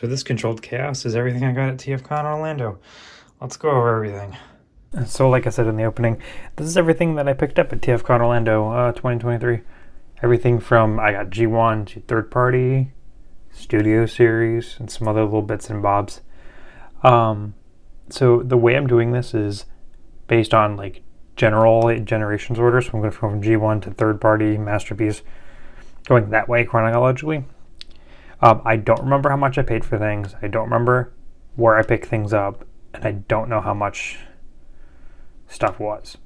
So this controlled chaos is everything I got at TFCon Orlando. Let's go over everything. So like I said in the opening, this is everything that I picked up at TFCon Orlando 2023. Everything from, I got G1 to third party, studio series, and some other little bits and bobs. So the way I'm doing this is based on like general generations order. So I'm going to go from G1 to third party, masterpiece, going that way chronologically. I don't remember how much I paid for things. I don't remember where I picked things up, and I don't know how much stuff was.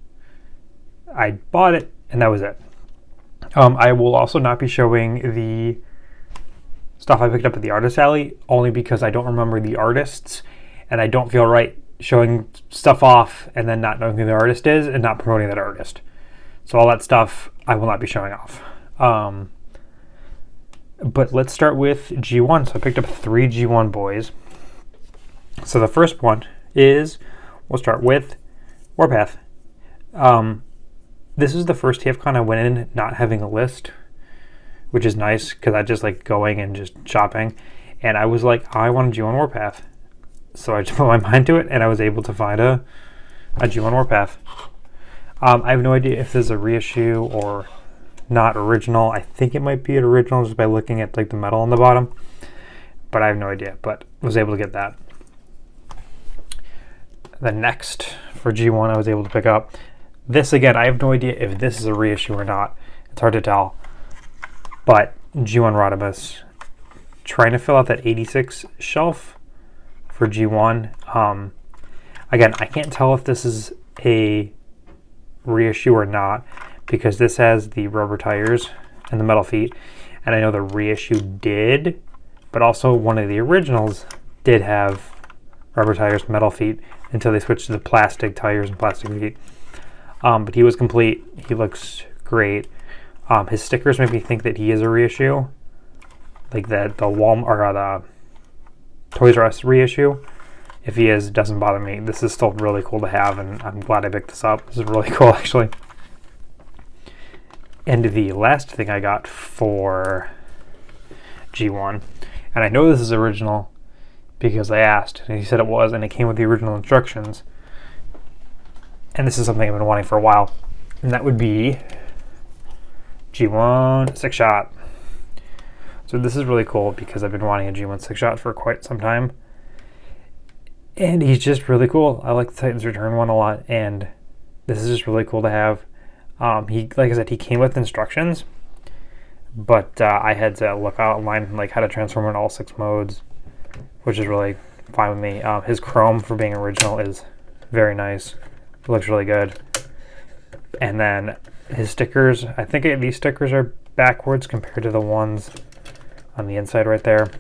I bought it, and that was it. I will also not be showing the stuff I picked up at the artist alley, only because I don't remember the artists, and I don't feel right showing stuff off and then not knowing who the artist is and not promoting that artist. So all that stuff I will not be showing off. But let's start with G1. So I picked up 3 G1 boys. So the first one is, we'll start with Warpath. This is the first TFCon I went in not having a list, which is nice because I just like going and just shopping. And I was like, I want a G1 Warpath. So I just put my mind to it and I was able to find a G1 Warpath. I have no idea if this is a reissue or not original. I think it might be an original just by looking at like the metal on the bottom, but I have no idea, but was able to get that. The next for G1 I was able to pick up this. Again, I have no idea if this is a reissue or not. It's hard to tell, but G1 Rodimus, trying to fill out that 86 shelf for G1. Again, I can't tell if this is a reissue or not, because this has the rubber tires and the metal feet, and I know the reissue did, but also one of the originals did have rubber tires, metal feet, until they switched to the plastic tires and plastic feet. But he was complete. He looks great. His stickers make me think that he is a reissue, like that the Walmart or the Toys R Us reissue. If he is, it doesn't bother me. This is still really cool to have, and I'm glad I picked this up. This is really cool, actually. And the last thing I got for G1, and I know this is original because I asked, and he said it was, and it came with the original instructions. And this is something I've been wanting for a while, and that would be G1 6-shot. So this is really cool because I've been wanting a G1 6-shot for quite some time. And he's just really cool. I like the Titans Return one a lot, and this is just really cool to have. He, like I said, he came with instructions, but I had to look online like how to transform in all 6 modes, which is really fine with me. His chrome for being original is very nice. It looks really good. And then his stickers, I think these stickers are backwards compared to the ones on the inside right there.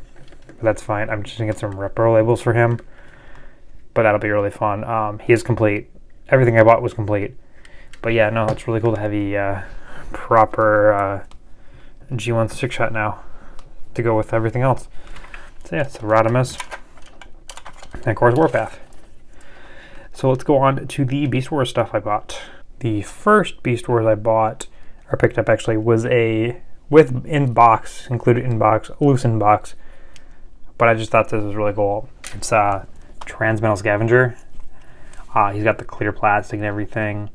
But that's fine. I'm just gonna get some repro labels for him, but that'll be really fun. He is complete. Everything I bought was complete. But yeah, no, it's really cool to have a proper G1 6-shot now to go with everything else. So yeah, it's Rodimus and of course Warpath. So let's go on to the Beast Wars stuff I bought. The first Beast Wars I bought, or picked up actually, was a included in box, loose in box. But I just thought this was really cool. It's a Transmetal Scavenger. He's got the clear plastic and everything.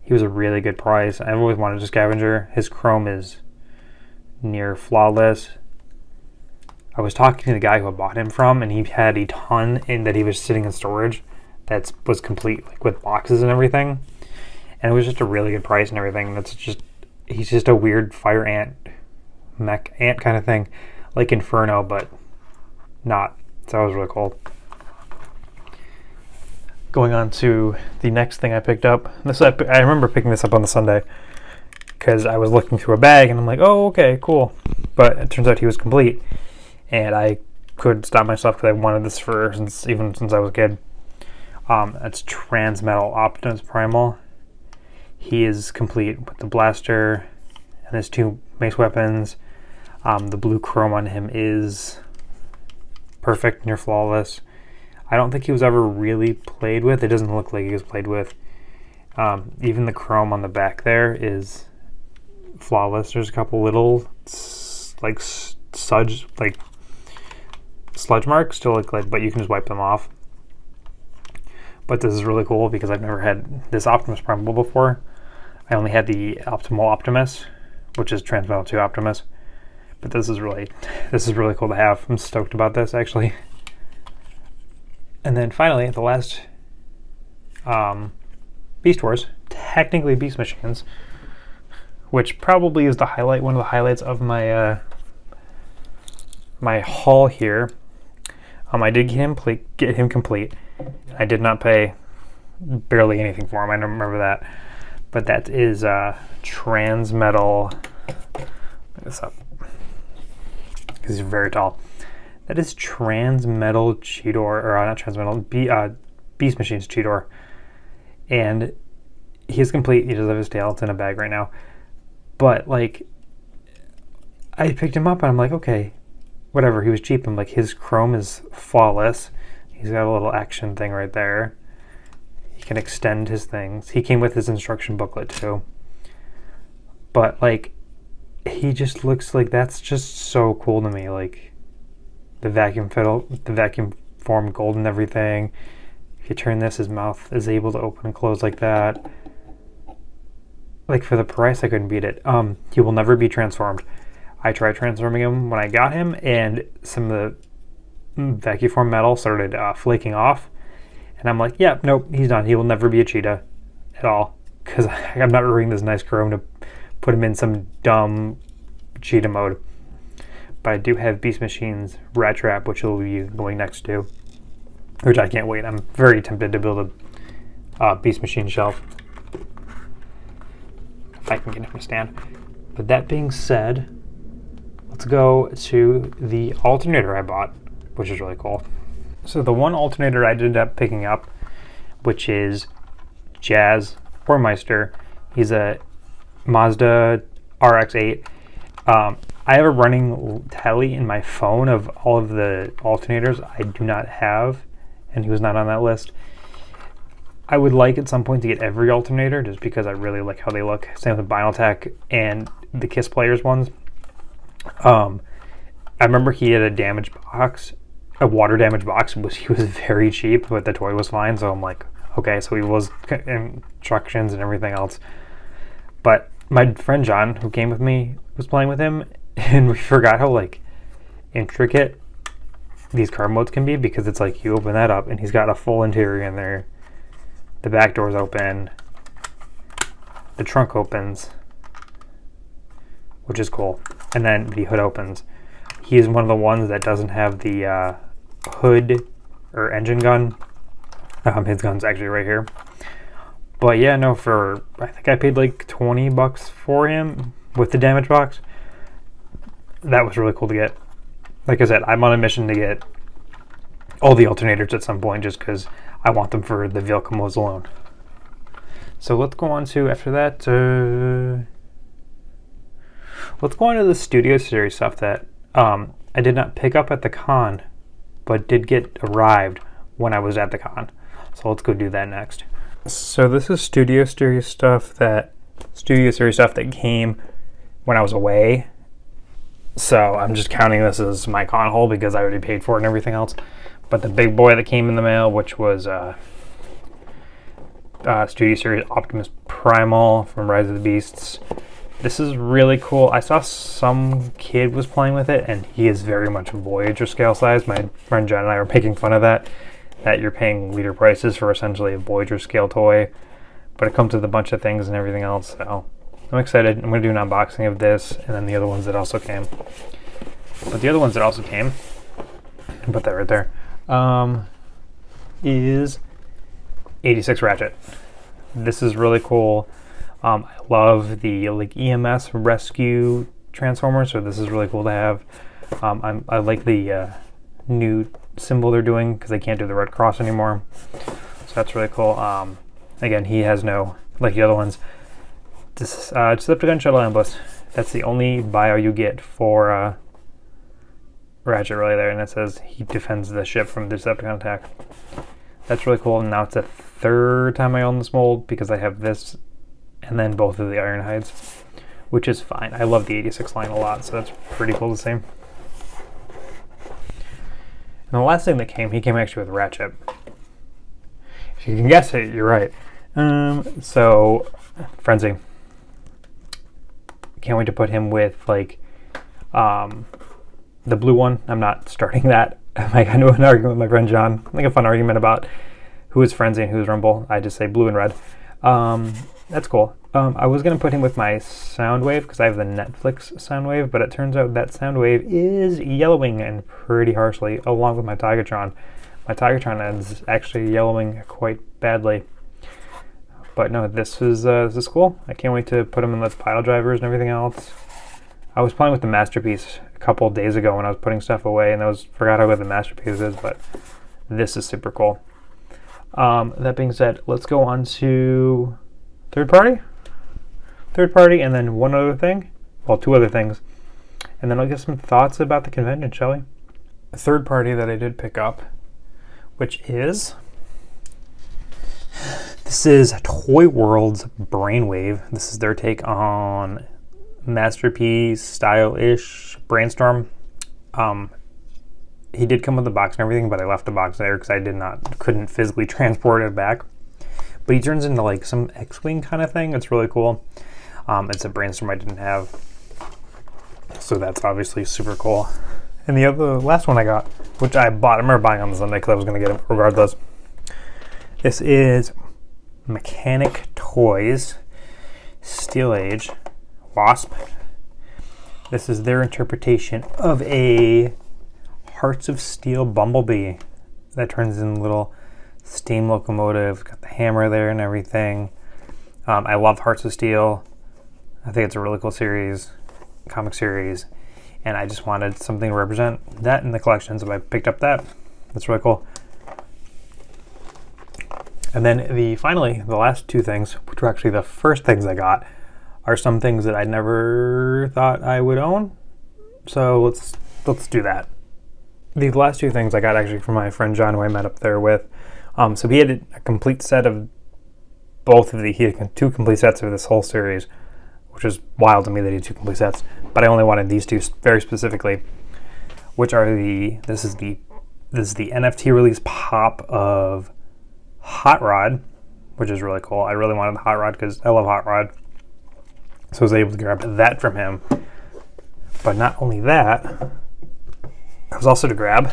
He was a really good price. I've always wanted a Scavenger. His chrome is near flawless. I was talking to the guy who I bought him from, and he had a ton in that he was sitting in storage that was complete, like with boxes and everything. And it was just a really good price and everything. He's just a weird fire ant, mech ant kind of thing, like Inferno, but not. So that was really cool. Going on to the next thing I picked up. I remember picking this up on the Sunday because I was looking through a bag and I'm like, oh, okay, cool. But it turns out he was complete, and I couldn't stop myself because I wanted this even since I was a kid. That's Transmetal Optimus Primal. He is complete with the blaster and his 2 mace weapons. The blue chrome on him is perfect, near flawless. I don't think he was ever really played with. It doesn't look like he was played with. Even the chrome on the back there is flawless. There's a couple little like sludge marks to look like, but you can just wipe them off. But this is really cool because I've never had this Optimus Primal before. I only had the Optimal Optimus, which is Transmetal 2 Optimus. But this is really cool to have. I'm stoked about this, actually. And then finally, the last Beast Wars, technically Beast Machines, which probably is one of the highlights of my my haul here. I did get him complete. I did not pay barely anything for him. I don't remember that. But that is Transmetal. Look this up because he's very tall. That is Transmetal Cheetor, or not Transmetal, Beast Machines Cheetor. And he's complete. He does have his tail. It's in a bag right now. But, like, I picked him up and I'm like, okay, whatever. He was cheap. I'm like, his chrome is flawless. He's got a little action thing right there. He can extend his things. He came with his instruction booklet too. But, like, he just looks like, that's just so cool to me. Like, the vacuum form gold and everything. If you turn this, his mouth is able to open and close like that. Like, for the price, I couldn't beat it. He will never be transformed. I tried transforming him when I got him, and some of the vacuum form metal started flaking off. And I'm like, yeah, nope, he's done. He will never be a cheetah at all. Because I'm not ruining this nice chrome to put him in some dumb cheetah mode. But I do have Beast Machines Rat Trap, which will be going next to, which I can't wait. I'm very tempted to build a Beast Machine shelf, if I can get him to stand. But that being said, let's go to the alternator I bought, which is really cool. So the one alternator I ended up picking up, which is Jazz or Meister. He's a Mazda RX-8. I have a running tally in my phone of all of the alternators I do not have, and he was not on that list. I would like at some point to get every alternator just because I really like how they look. Same with Binaltech and the Kiss Players ones. I remember he had a damaged box, a water damaged box. He was very cheap, but the toy was fine, so I'm like, okay, so he was instructions and everything else. But my friend John, who came with me, was playing with him, and we forgot how, like, intricate these car modes can be, because it's like you open that up and he's got a full interior in there. The back door's open. The trunk opens, which is cool. And then the hood opens. He is one of the ones that doesn't have the hood or engine gun. His gun's actually right here. But yeah, no, I think I paid like $20 for him with the damage box. That was really cool to get. Like I said, I'm on a mission to get all the alternators at some point just because I want them for the vehicle modes alone. So let's go on to, after that, let's go on to the Studio Series stuff that I did not pick up at the con, but did get arrived when I was at the con. So let's go do that next. So this is Studio Series stuff that came when I was away. So I'm just counting this as my con haul because I already paid for it and everything else. But the big boy that came in the mail, which was Studio Series Optimus Primal from Rise of the Beasts. This is really cool. I saw some kid was playing with it, and he is very much Voyager scale size. My friend John and I were making fun of that you're paying liter prices for essentially a Voyager scale toy. But it comes with a bunch of things and everything else, so I'm excited. I'm going to do an unboxing of this, and then the other ones that also came. But the other ones that also came, I'll put that right there, is 86 Ratchet. This is really cool. I love the like EMS rescue transformers, so this is really cool to have. I like the new symbol they're doing because they can't do the Red Cross anymore, so that's really cool. Again, he has no, like the other ones, this Decepticon Shuttle Ambush. That's the only bio you get for Ratchet really there, and it says he defends the ship from the Decepticon attack. That's really cool. And now it's the third time I own this mold because I have this and then both of the Ironhides, which is fine. I love the 86 line a lot, so that's pretty cool to see. And the last thing that he came actually with Ratchet. If you can guess it, you're right. So, Frenzy. Can't wait to put him with, like, the blue one. I'm not starting that. I got into an argument with my friend John. Like a fun argument about who is Frenzy and who is Rumble. I just say blue and red. That's cool. I was going to put him with my Soundwave because I have the Netflix Soundwave, but it turns out that Soundwave is yellowing and pretty harshly, along with my Tigertron. My Tigertron is actually yellowing quite badly. But no, this is cool. I can't wait to put him in those pile drivers and everything else. I was playing with the Masterpiece a couple of days ago when I was putting stuff away, and forgot how good the Masterpiece is, but this is super cool. That being said, let's go on to third party, and then one other thing. Well, two other things. And then I'll give some thoughts about the convention, shall we? A third party that I did pick up, which is... This is Toy World's Brainwave. This is their take on Masterpiece style-ish Brainstorm. He did come with the box and everything, but I left the box there because I couldn't physically transport it back. But he turns into like some X-Wing kind of thing. It's really cool. It's a Brainstorm I didn't have, so that's obviously super cool. And the last one I got, which I remember buying on the Sunday because I was going to get it regardless. This is Mechanic Toys Steel Age Wasp. This is their interpretation of a Hearts of Steel Bumblebee that turns into a little steam locomotive. Got the hammer there and everything. I love Hearts of Steel. I think it's a really cool comic series, and I just wanted something to represent that in the collection, so I picked up that. That's really cool. And then finally, the last two things, which were actually the first things I got, are some things that I never thought I would own. So let's do that. The last two things I got actually from my friend John, who I met up there with. So he had a complete set of he had two complete sets of this whole series, which is wild to me that he had two complete sets. But I only wanted these two very specifically, which are this is the NFT release pop of Hot Rod, which is really cool. I really wanted the Hot Rod because I love Hot Rod. So I was able to grab that from him. But not only that, I was also to grab,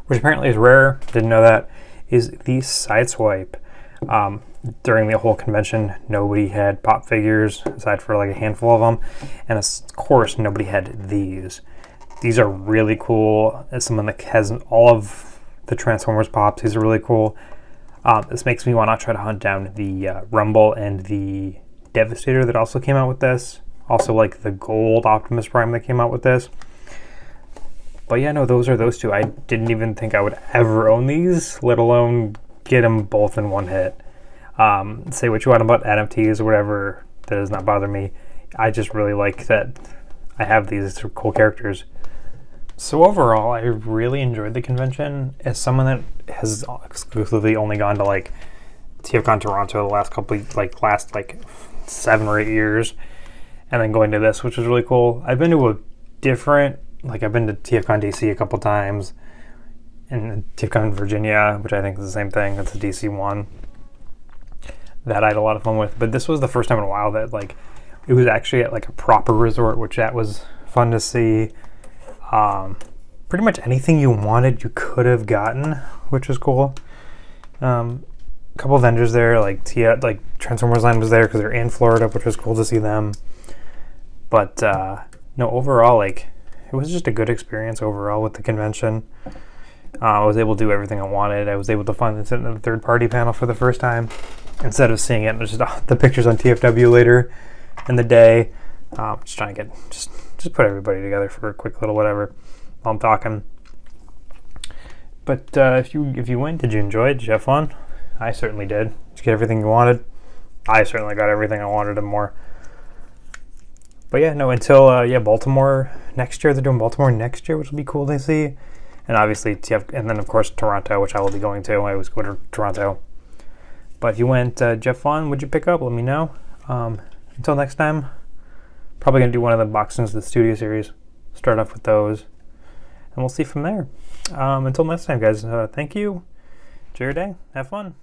which apparently is rare, didn't know that, is the Sideswipe. During the whole convention, nobody had pop figures, aside for like a handful of them. And of course, nobody had these. These are really cool. As someone that has all of the Transformers pops, these are really cool. This makes me want to try to hunt down the Rumble and the Devastator that also came out with this. Also like the gold Optimus Prime that came out with this. But yeah, no, those are those two. I didn't even think I would ever own these, let alone get them both in one hit. Say what you want about NFTs or whatever, that does not bother me. I just really like that I have these cool characters. So overall, I really enjoyed the convention. As someone that has exclusively only gone to like TFCon Toronto the last 7 or 8 years, and then going to this, which was really cool. I've been to I've been to TFCon DC a couple times, and TFCon Virginia, which I think is the same thing. It's a DC one that I had a lot of fun with. But this was the first time in a while that it was actually at like a proper resort, which that was fun to see. Pretty much anything you wanted, you could have gotten, which was cool. A couple of vendors there, like Transformers Land was there because they're in Florida, which was cool to see them. But no, overall, it was just a good experience overall with the convention. I was able to do everything I wanted. I was able to finally sit in the third-party panel for the first time instead of seeing it just the pictures on TFW later in the day. Just trying to get just put everybody together for a quick little whatever while I'm talking. But if you went, did you enjoy it? Did you have fun? I certainly did. Did you get everything you wanted? I certainly got everything I wanted and more. But yeah, no, until Baltimore next year. They're doing Baltimore next year, which will be cool to see. And obviously, and then of course Toronto, which I will be going to. I always go to Toronto. But if you went, Jeff Vaughn, would you pick up? Let me know. Until next time, probably going to do one of the boxings of the Studio Series. Start off with those. and we'll see from there. Until next time, guys, thank you. Enjoy your day. Have fun.